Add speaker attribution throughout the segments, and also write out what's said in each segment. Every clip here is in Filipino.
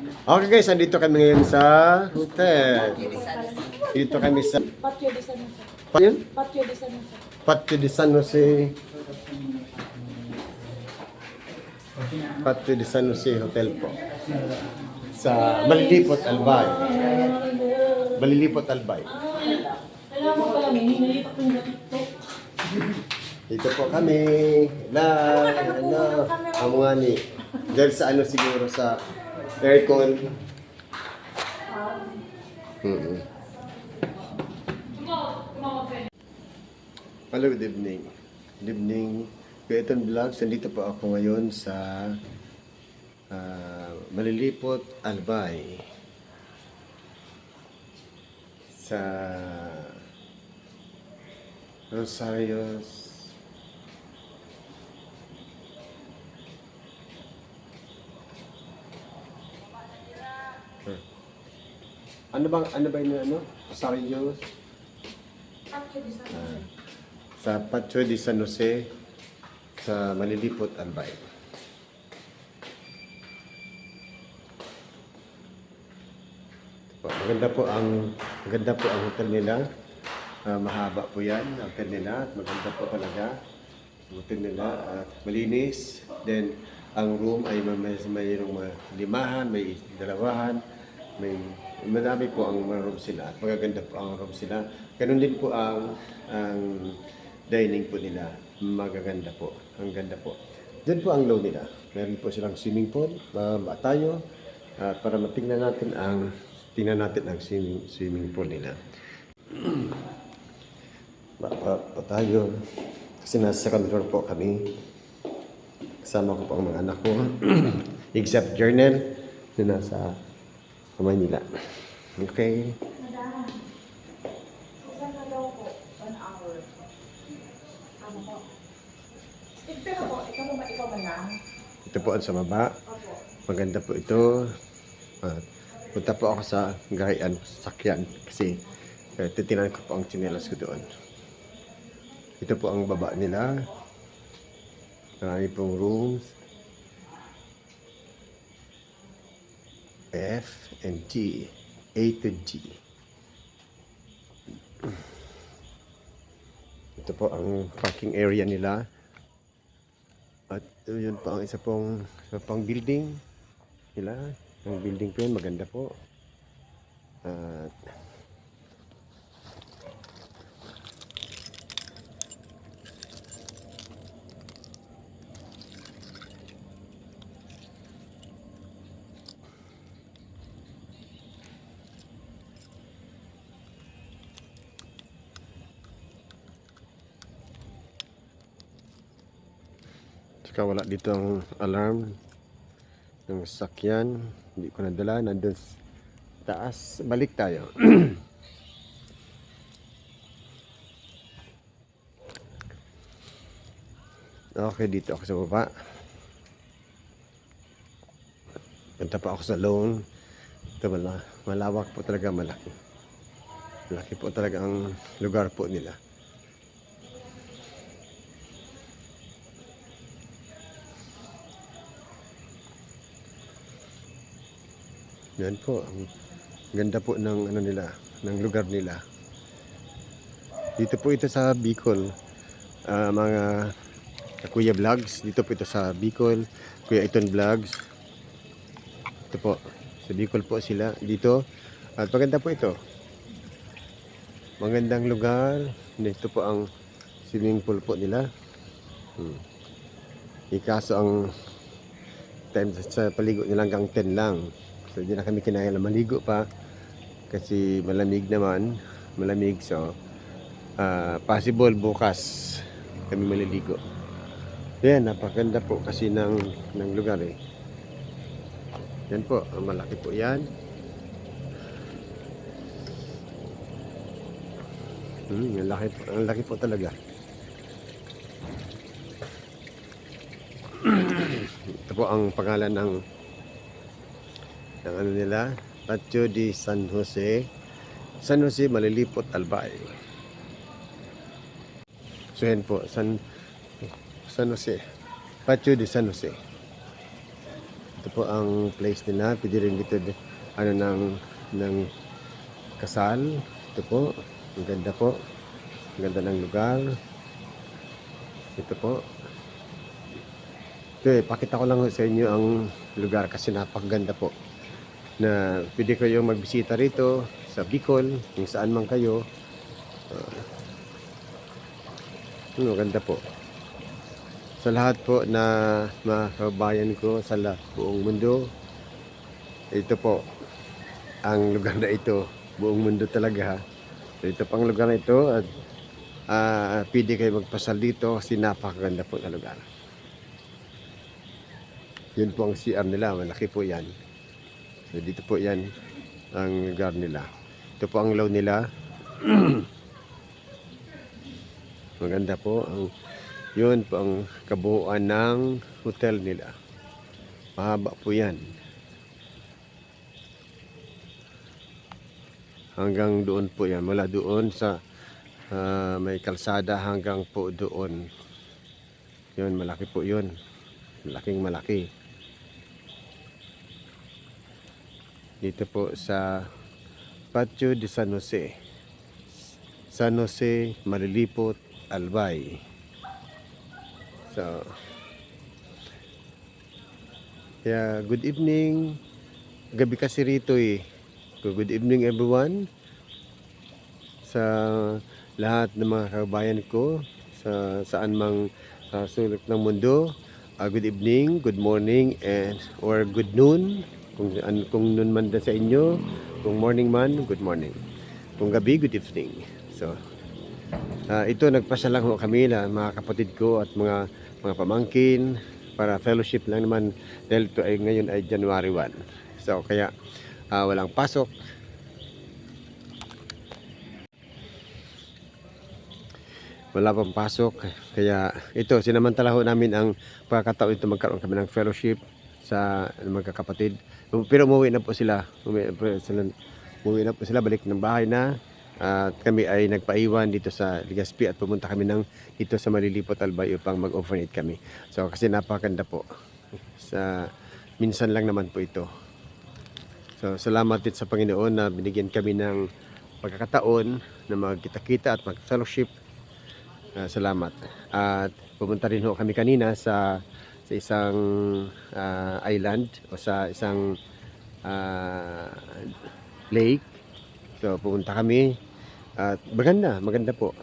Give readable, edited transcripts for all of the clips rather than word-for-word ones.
Speaker 1: Okay guys, andito kami ngayon sa hotel. Dito kami sa
Speaker 2: Patio de San Jose.
Speaker 1: Yun?
Speaker 2: Patio de San Jose.
Speaker 1: Patio de San Jose. Patio de San Jose Hotel po. Sa Malilipot, Albay. Malilipot, Albay.
Speaker 2: Kailangan mo pala may hinahipot ng gatito.
Speaker 1: Dito po kami. Ang mga ni. Dahil sa ano siguro sa aircon. Hello, good evening. Good evening. Kuya Vlogs, nandito po ako ngayon sa Malilipot, Albay. Sa Rosarios. Ano ba yung ano? Rosarios?
Speaker 2: Patio de San Jose.
Speaker 1: Sa Patio de San Jose sa Malilipot, Albay. Maganda po ang hotel nila. Mahaba po 'yan, ang hotel nila. Maganda po talaga ang hotel nila at malinis. Then ang room ay mayroong limahan, may dalawahan, may madami po ang mga room sila. At magaganda po ang room sila. Ganun din po ang dining po nila. Magaganda po. Ang ganda po. Diyan po ang low nila. Meron po silang swimming pool. Bababa tayo. Para matingnan natin ang swimming pool nila. Bababa pa tayo. Kasi nasa second floor po kami. Kasama ko po ang mga anak ko. Except Journal na nasa Manila. Okay.
Speaker 2: Madam, isang na daw po, 1 hour. Ano po? Pero po, ikaw man lang.
Speaker 1: Ito po ang sa baba.
Speaker 2: Opo.
Speaker 1: Maganda po ito. Punta po ako sa gayaan, sakyan. Kasi titinan ko po ang tsinelas ko doon. Ito po ang baba nila. Marami pong rooms. F and G. A to G. Ito po ang parking area nila. At yun po ang isa pang building nila. Ang building po yun, maganda po. At saka wala dito ang alarm ng sasakyan. Hindi ko nadala. Nandun sa taas. Balik tayo. Okay, dito ako sa baba. Punta pa ako sa loan. Ito malawak po talaga, malaki. Malaki po talaga ang lugar po nila. Yan po, ang ganda po ng ano nila, ng lugar nila. Dito po ito sa Bicol. Mga Kuya Vlogs, dito po ito sa Bicol. Kuya Iton Vlogs. Ito po, sa Bicol po sila dito. At maganda po ito. Magandang lugar. Dito po ang swimming pool po nila. Ikaso ang time sa paligo nila hanggang 10 lang. So hindi na kami kinaya na maligo pa kasi malamig naman, so possible bukas kami maliligo. Yan, napakaganda po kasi ng lugar eh. Yan po, malaki po yan. Ang laki po talaga. Ito po ang pangalan ng ano nila, Patio de San Jose. San Jose, Malilipot, Albay. So yan po, San Jose. Patio de San Jose. Ito po ang place nila. Pwede rin dito ano ng kasal. Ito po. Ang ganda po. Ang ganda ng lugar. Ito po. Ito pakita ko lang sa inyo ang lugar kasi napakaganda po. Na pwede kayong magbisita rito sa Bicol, kung saan man kayo. Ganda po. Sa lahat po na mga kabayan ko sa buong mundo, ito po ang lugar na ito. Buong mundo talaga. So, ito pang lugar na ito at pwede kayo magpasal dito kasi napakaganda po na lugar. Yun po ang CR nila. Malaki po yan. So, dito po yan ang lugar nila. Ito po ang law nila. Maganda po. Yun po ang kabuuan ng hotel nila. Mahaba po yan. Hanggang doon po yan. Mula doon sa may kalsada hanggang po doon. Yun, malaki po yun. Malaking malaki. Dito po sa Patio de San Jose. San Jose, Malilipot, Albay. So, yeah, good evening. Gabi kasi rito eh. So, good evening everyone. Sa lahat ng mga kabayan ko sa saan mang sulok ng mundo. Good evening, good morning, and or good noon. Kung noon man sa inyo, kung morning man, good morning. Kung gabi, good evening. So, ito nagpasya lang ho kami mga kapatid ko at mga pamangkin para fellowship lang naman dahil ito ay ngayon ay January 1. So kaya walang pasok. Wala pang pasok kaya ito sinamantala ho namin ang pagkakataon ito magkaroon kami ng fellowship sa magkakapatid. Pero umuwi na po sila. Umuwi na po sila balik ng bahay na. At kami ay nagpaiwan dito sa Legazpi at pumunta kami dito sa Malilipot, Albay upang mag-overnight kami. So kasi napakaganda po. Minsan lang naman po ito. So salamat din sa Panginoon na binigyan kami ng pagkakataon na magkita-kita at mag-fellowship. Salamat. At pumunta rin ho kami kanina sa isang island o sa isang lake. So pumunta kami at maganda po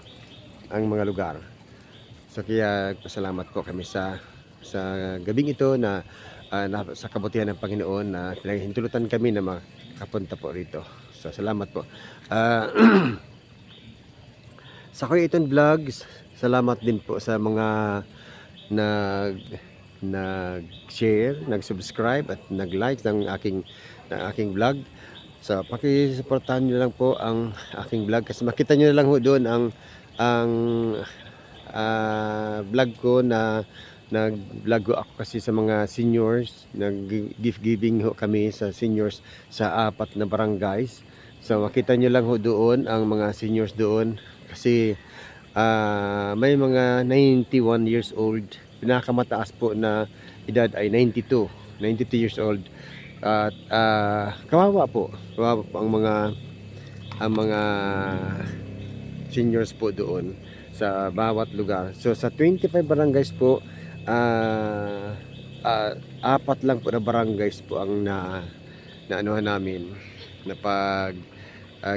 Speaker 1: ang mga lugar. So kaya pasalamat po kami sa gabing ito na sa kabutihan ng Panginoon na pinahintulutan kami na makapunta po rito. So salamat po. Sa Kuya Iton Vlogs, salamat din po sa mga nag-share, nag-subscribe at nag-like ng aking vlog. So, pakisuportahan nyo lang po ang aking vlog kasi makita nyo lang ho doon ang vlog ko na nag-vlog ko ako kasi sa mga seniors. Nag-gift giving ho kami sa seniors sa 4 na barangays. So, makita nyo lang ho doon ang mga seniors doon kasi may mga 91 years old. Pinakamataas po na edad ay 92 years old. At kawawa po ang mga seniors po doon sa bawat lugar. So sa 25 barangays po 4 lang po na barangays po ang naanuhan namin na pag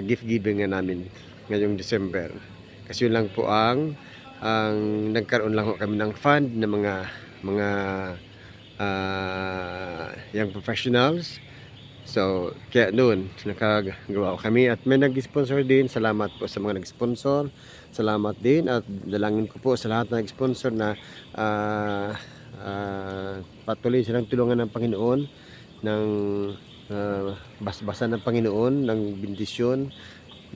Speaker 1: gift giving nga namin ngayong December. Kasi yun lang po ang nagkaroon lang po kami ng fund na mga young professionals. So kaya noon nakagawa kami at may nag-sponsor din. Salamat po sa mga nag-sponsor. Salamat din at dalangin ko po sa lahat na nag-sponsor na patuloy silang tulungan ng Panginoon ng basbasan ng Panginoon ng bendisyon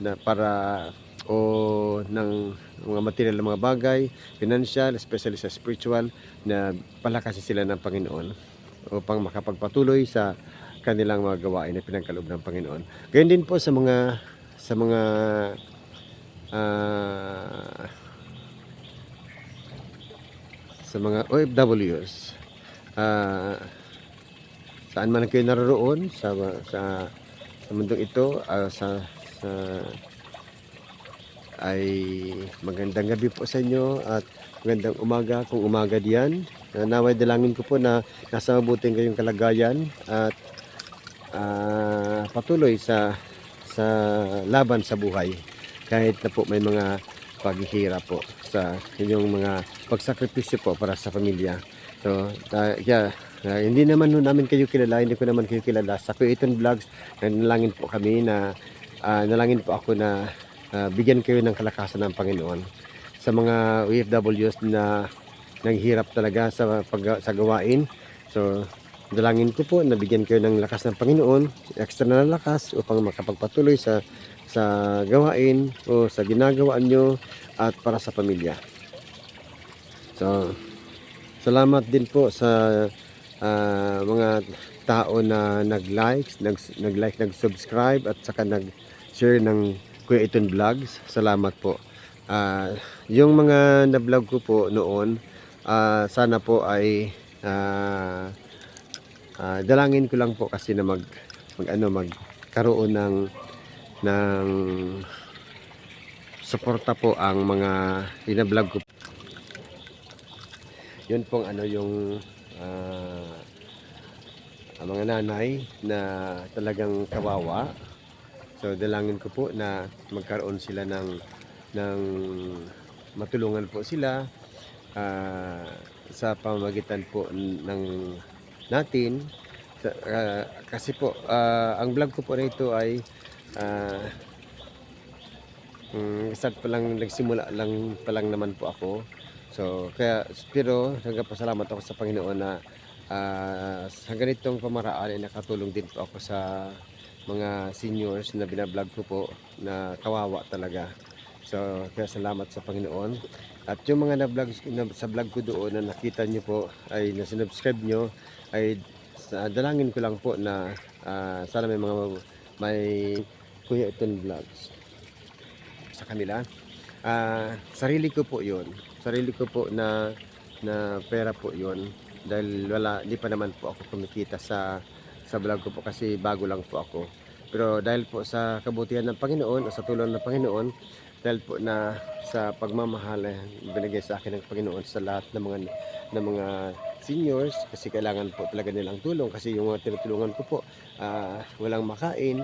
Speaker 1: na para o ng mga material na mga bagay, financial, especially sa spiritual, na palakasin sila ng Panginoon upang makapagpatuloy sa kanilang mga gawain na pinagkaloob ng Panginoon. Ganyan din po sa mga OFWs. saan man kayo naroon sa mundong ito, sa ay magandang gabi po sa inyo at magandang umaga kung umaga diyan. Naway dalangin ko po na nasa mabuting kayong kalagayan at patuloy sa laban sa buhay kahit na po may mga paghihirap po sa inyong mga pagsakripisyo po para sa pamilya. So, hindi naman ho namin kayo kilala, hindi ko naman kayo kilala. Sa Kuya Vlogs, nalangin po kami na nalangin po ako na bigyan kayo ng kalakasan ng Panginoon. Sa mga OFWs na naghihirap talaga sa gawain. So, dalangin ko po na bigyan kayo ng lakas ng Panginoon, extra na lakas upang makapagpatuloy sa gawain o sa ginagawa nyo at para sa pamilya. So, salamat din po sa mga tao na nag-like, nag-subscribe at saka nag-share ng Kuya Iton Vlogs. Salamat po. Yung mga na-vlog ko po noon, sana po ay dalangin ko lang po kasi na magkaroon ng suporta po ang mga ina-vlog ko. Yun pong yung ang mga nanay na talagang kawawa. So dalangin ko po na magkaroon sila ng matulungan po sila sa pamamagitan po ng natin kasi po ang vlog ko po na ito ay start pa lang, nagsimula lang pa lang naman po ako. So pero nagpasalamat ako sa Panginoon na sa ganitong pamaraan ay nakatulong din po ako sa mga seniors na binablog ko po na kawawa talaga. So kaya salamat sa Panginoon. At yung mga sa vlog ko doon na nakita nyo po ay na-subscribe nyo ay dalangin ko lang po na sana may Kuya Iton Vlogs sa kanila. Sarili ko po yun. Sarili ko po na pera po yun. Dahil hindi pa naman po ako kumikita sa vlog ko po kasi bago lang po ako. Pero dahil po sa kabutihan ng Panginoon o sa tulong ng Panginoon, dahil po na sa pagmamahal binigay sa akin ng Panginoon sa lahat ng mga seniors kasi kailangan po talaga nilang tulong kasi yung mga tinutulungan ko po walang makain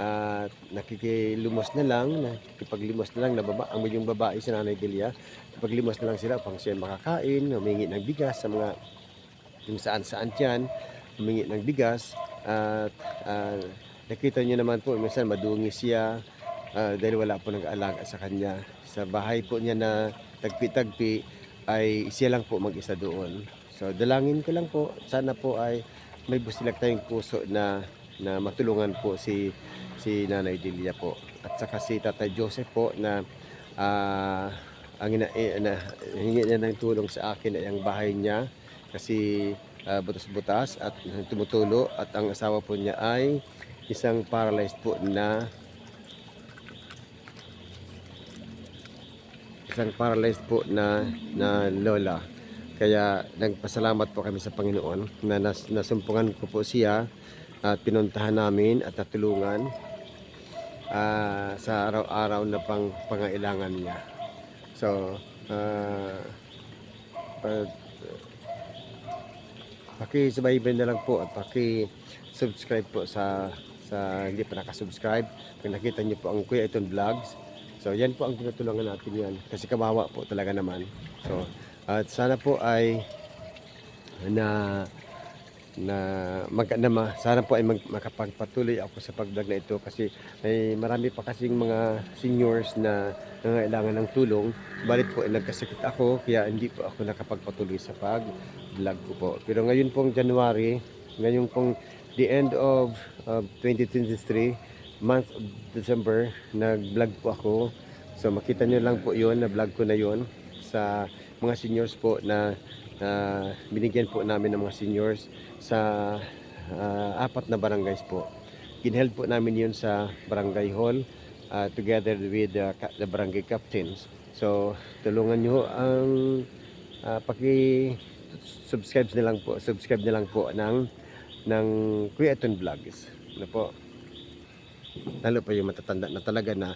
Speaker 1: at nakikilumos na lang, nakikipaglimos na lang ang yung babae si Nanay Delia, paglimos na lang sila upang siya makakain, humingi ng bigas sa mga yung saan-saan dyan, humingi ng bigas at nakita nyo naman po minsan madungi siya dahil wala po nag-aalaga sa kanya. Sa bahay po niya na tagpi-tagpi ay siya lang po mag-isa doon. So dalangin ko lang po, sana po ay may busilak tayong puso na matulungan po si Nanay Delia po. At saka si Tatay Joseph po na hingi niya ng tulong sa akin ay ang bahay niya kasi butas-butas at tumutulo at ang asawa po niya ay isang paralyzed po na lola. Kaya nagpasalamat po kami sa Panginoon na nasumpungan ko po siya at pinuntahan namin at natulungan sa araw-araw na pangailangan niya. So, paki-subaybay na lang po at paki-subscribe po sa hindi pa nakasubscribe. Kung nakita niyo po ang Kuya Iton Vlogs. So, yan po ang tinutulungan natin yan. Kasi kawawa po talaga naman. So, at sana po ay sana po ay makapagpatuloy ako sa pag-vlog na ito kasi may marami pa kasing mga seniors na nangailangan ng tulong. Balit po ay nagkasakit ako kaya hindi po ako nakapagpatuloy sa pag-vlog ko po. Pero ngayon pong January, ngayon pong the end of 2023, month of December, nag-vlog po ako. So makita nyo lang po yun, na-vlog ko na yun sa mga seniors po na binigyan po namin ng mga seniors sa 4 na barangays po. Kinheld po namin yun sa barangay hall together with the barangay captains. So tulungan nyo ang subscribe na lang po ng ng Kuya Eton Vlogs. Ano po? Lalo pa yung matatanda na talaga na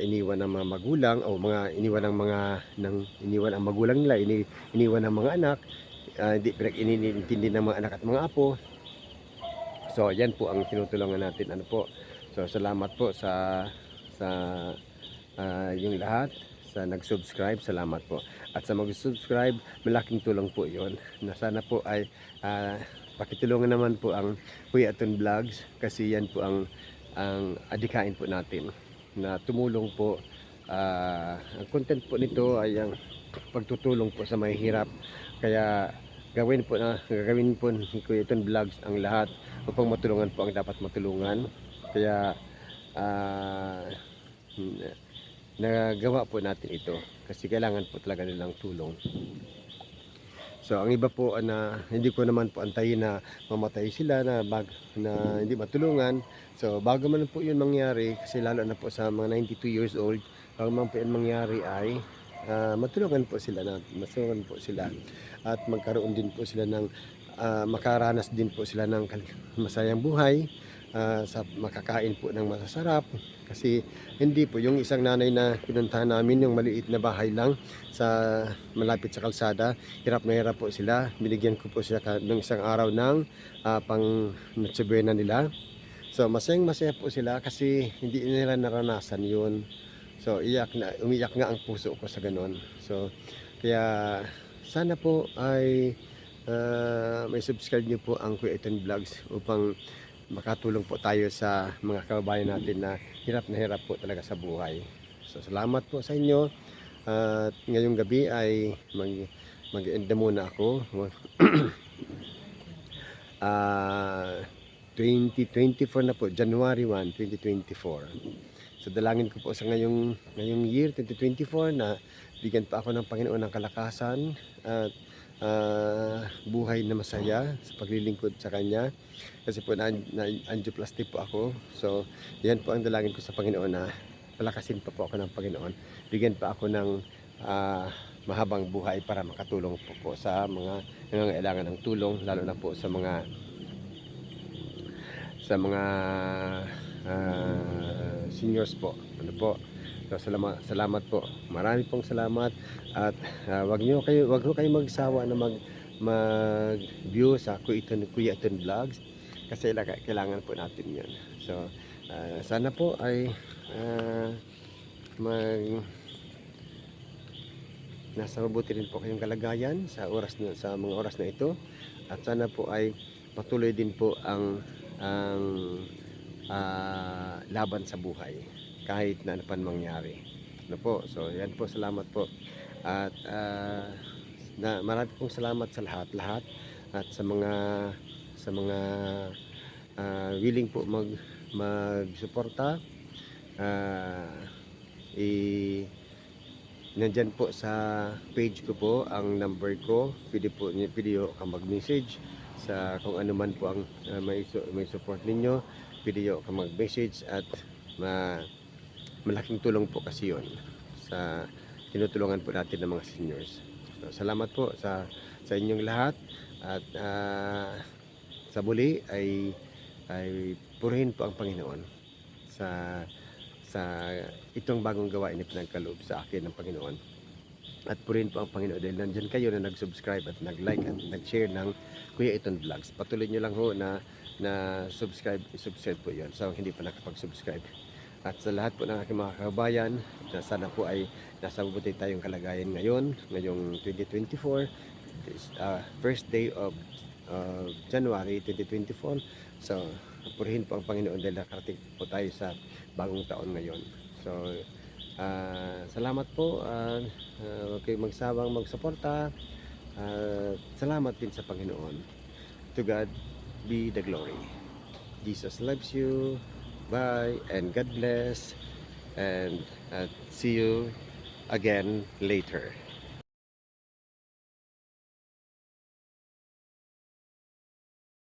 Speaker 1: iniwan ng mga magulang o mga iniwan ang magulang nila, iniwan ng mga anak, hindi pinag-inintindi ng mga anak at mga apo. So yan po ang tinutulungan natin, ano po. So salamat po sa yung lahat sa nag-subscribe, salamat po. At sa mag-subscribe, malaking tulong po 'yon. Na sana po ay pakitulungan naman po ang Kuya Eton Vlogs, kasi yan po ang adikain po natin na tumulong po. Ang content po nito ay ang pagtutulong po sa mahihirap, kaya gagawin po ni Kuya Eton Vlogs ang lahat upang matulungan po ang dapat matulungan. Kaya nagawa po natin ito kasi kailangan po talaga nilang tulong. So ang iba po na hindi ko naman po antayin na mamatay sila na hindi matulungan. So bago man po 'yun mangyari, kasi lalo na po sa mga 92 years old, bago man po 'yun mangyari ay matulungan po sila at magkaroon din po sila ng makaranas din po sila ng masayang buhay, sa makakain po ng masasarap. Kasi hindi po yung isang nanay na pinuntahan namin, yung maliit na bahay lang sa malapit sa kalsada, hirap na hirap po sila. Binigyan ko po sila ng isang araw ng pang Noche Buena nila. So masayang masaya po sila kasi hindi nila naranasan yun. So umiyak nga ang puso ko sa ganon. So kaya sana po ay may subscribe niyo po ang Kuya Eton Vlogs upang makatulong po tayo sa mga kababayan natin na hirap po talaga sa buhay. So salamat po sa inyo. At ngayong gabi ay mag-end na muna ako. 2024 na po, January 1, 2024. So dalangin ko po sa ngayong year 2024 na bigyan pa ako ng Panginoon ng kalakasan at buhay na masaya sa paglilingkod sa Kanya. Kasi po angioplasty po ako. So yan po ang dalangin ko sa Panginoon, na palakasin pa po ako ng Panginoon. Bigyan pa ako ng mahabang buhay para makatulong po sa mga nangangailangan ng tulong, lalo na po sa mga seniors po. Ano po? So salamat po. Marami pong salamat at wag ho kayo magsawa na mag-view sa Kuya Eton Vlogs kasi kailangan po natin 'yon. So sana po ay nasa mabuti rin po kayong kalagayan sa mga oras na ito, at sana po ay patuloy din po ang laban sa buhay kahit na ano pa mangyari. Ano po? So yan po, salamat po. At marami pong salamat sa lahat at sa mga willing po magsuporta. Nandyan po sa page ko po ang number ko. Pwede ka mag-message sa kung ano man po ang may support ninyo. Pwede ka mag-message at malaking tulong po kasi yun sa tinutulungan po natin ng mga seniors. So, salamat po sa inyong lahat, at sa muli ay purihin po ang Panginoon sa itong bagong gawain na pinagkaloob sa akin ng Panginoon. At purihin po ang Panginoon dahil nandyan kayo na nag-subscribe at nag-like at nag-share ng Kuya Eton Vlogs. Patuloy nyo lang ho na subscribe po yun sa hindi pa nakapag-subscribe. At sa lahat po ng aking mga kababayan, sana po ay nasa mabuti tayong kalagayan ngayong 2024, first day of January 2024. So purihin po ang Panginoon dahil nakarating po tayo sa bagong taon ngayon. So salamat po. Huwag kayong magsawang magsuporta. Salamat din sa Panginoon. To God be the glory. Jesus loves you. Bye and God bless, and see you again later.